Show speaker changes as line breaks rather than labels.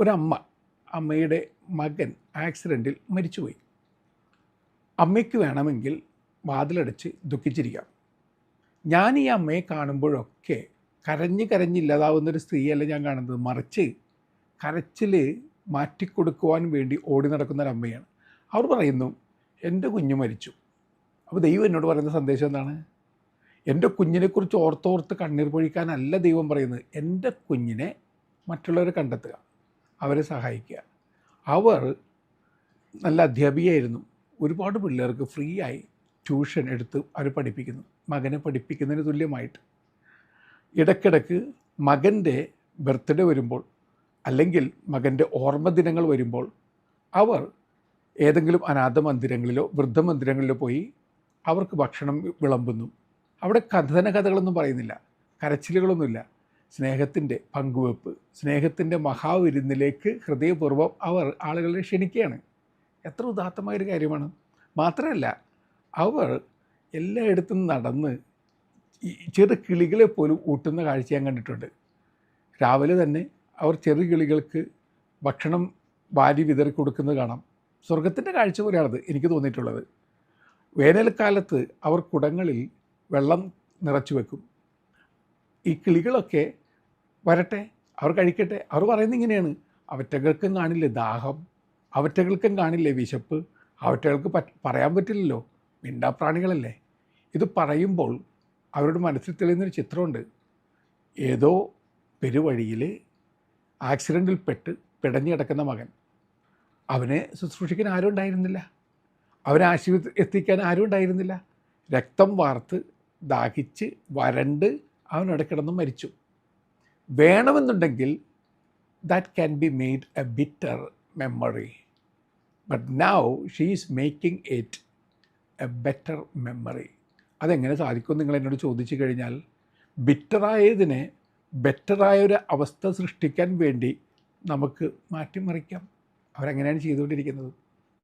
ഒരമ്മ, അമ്മയുടെ മകൻ ആക്സിഡൻറ്റിൽ മരിച്ചുപോയി. അമ്മയ്ക്ക് വേണമെങ്കിൽ വാതിലടച്ച് ദുഃഖിച്ചിരിക്കാം. ഞാൻ ഈ അമ്മയെ കാണുമ്പോഴൊക്കെ കരഞ്ഞില്ലാതാവുന്നൊരു സ്ത്രീയല്ല ഞാൻ കാണുന്നത്, മറിച്ച് കരച്ചിൽ മാറ്റിക്കൊടുക്കുവാൻ വേണ്ടി ഓടി നടക്കുന്നൊരമ്മയാണ്. അവർ പറയുന്നു, എൻ്റെ കുഞ്ഞ് മരിച്ചു. അപ്പോൾ ദൈവം എന്നോട് പറയുന്ന സന്ദേശം എന്താണ്? എൻ്റെ കുഞ്ഞിനെക്കുറിച്ച് ഓർത്തോർത്ത് കണ്ണീർ പൊഴിക്കാനല്ല ദൈവം പറയുന്നത്. എൻ്റെ കുഞ്ഞിനെ മറ്റുള്ളവരെ കണ്ടെത്തുക, അവരെ സഹായിക്കുക. അവർ നല്ല അധ്യാപികയായിരുന്നു. ഒരുപാട് പിള്ളേർക്ക് ഫ്രീ ആയി ട്യൂഷൻ എടുത്ത് അവർ പഠിപ്പിക്കുന്നു, മകനെ പഠിപ്പിക്കുന്നതിന് തുല്യമായിട്ട്. ഇടയ്ക്കിടയ്ക്ക് മകൻ്റെ ബർത്ത്ഡേ വരുമ്പോൾ അല്ലെങ്കിൽ മകൻ്റെ ഓർമ്മ ദിനങ്ങൾ വരുമ്പോൾ അവർ ഏതെങ്കിലും അനാഥ മന്ദിരങ്ങളിലോ വൃദ്ധമന്ദിരങ്ങളിലോ പോയി അവർക്ക് ഭക്ഷണം വിളമ്പുന്നു. അവിടെ കഥകളൊന്നും പറയുന്നില്ല, കരച്ചിലുകളൊന്നുമില്ല. സ്നേഹത്തിൻ്റെ പങ്കുവെപ്പ്, സ്നേഹത്തിൻ്റെ മഹാവിരുന്നിലേക്ക് ഹൃദയപൂർവ്വം അവർ ആളുകളെ ക്ഷണിക്കുകയാണ്. എത്ര ഉദാത്തമായൊരു കാര്യമാണ്. മാത്രമല്ല, അവർ എല്ലായിടത്തും നടന്ന് ഈ ചെറു കിളികളെ പോലും ഊട്ടുന്ന കാഴ്ച ഞാൻ കണ്ടിട്ടുണ്ട്. രാവിലെ തന്നെ അവർ ചെറു കിളികൾക്ക് ഭക്ഷണം വാരി വിതറി കൊടുക്കുന്നത് കാണാം. സ്വർഗത്തിൻ്റെ കാഴ്ച പോലെയാണത് എനിക്ക് തോന്നിയിട്ടുള്ളത്. വേനൽക്കാലത്ത് അവർ കുടങ്ങളിൽ വെള്ളം നിറച്ചു വെക്കും. ഈ കിളികളൊക്കെ വരട്ടെ, അവർ കഴിക്കട്ടെ. അവർ പറയുന്നത് ഇങ്ങനെയാണ്, അവറ്റകൾക്കും കാണില്ലേ ദാഹം, അവറ്റകൾക്കും കാണില്ലേ വിശപ്പ്, അവറ്റകൾക്ക് പറയാൻ പറ്റില്ലല്ലോ, മിണ്ടാപ്രാണികളല്ലേ. ഇത് പറയുമ്പോൾ അവരുടെ മനസ്സിൽ തെളിയുന്നൊരു ചിത്രമുണ്ട്. ഏതോ പെരുവഴിയിൽ ആക്സിഡൻറ്റിൽ പിടഞ്ഞു കിടക്കുന്ന മകൻ, അവനെ ശുശ്രൂഷിക്കാൻ ആരും ഉണ്ടായിരുന്നില്ല, അവനെ ആശുപത്രി എത്തിക്കാൻ ആരും ഉണ്ടായിരുന്നില്ല. രക്തം വാർത്ത് ദാഹിച്ച് വരണ്ട് അവനവിടെ കിടന്ന് മരിച്ചു. വേണമെന്നുണ്ടെങ്കിൽ that can be made A bitter memory, but now she is making it A better memory. അതെങ്ങനെ സാധിക്കും നിങ്ങൾ എന്നോട് ചോദിച്ചു കഴിഞ്ഞാൽ, ബിറ്ററായതിനെ ബെറ്ററായൊരു അവസ്ഥ സൃഷ്ടിക്കാൻ വേണ്ടി നമുക്ക് മാറ്റിമറിക്കാം. അവരെങ്ങനെയാണ് ചെയ്തുകൊണ്ടിരിക്കുന്നത്.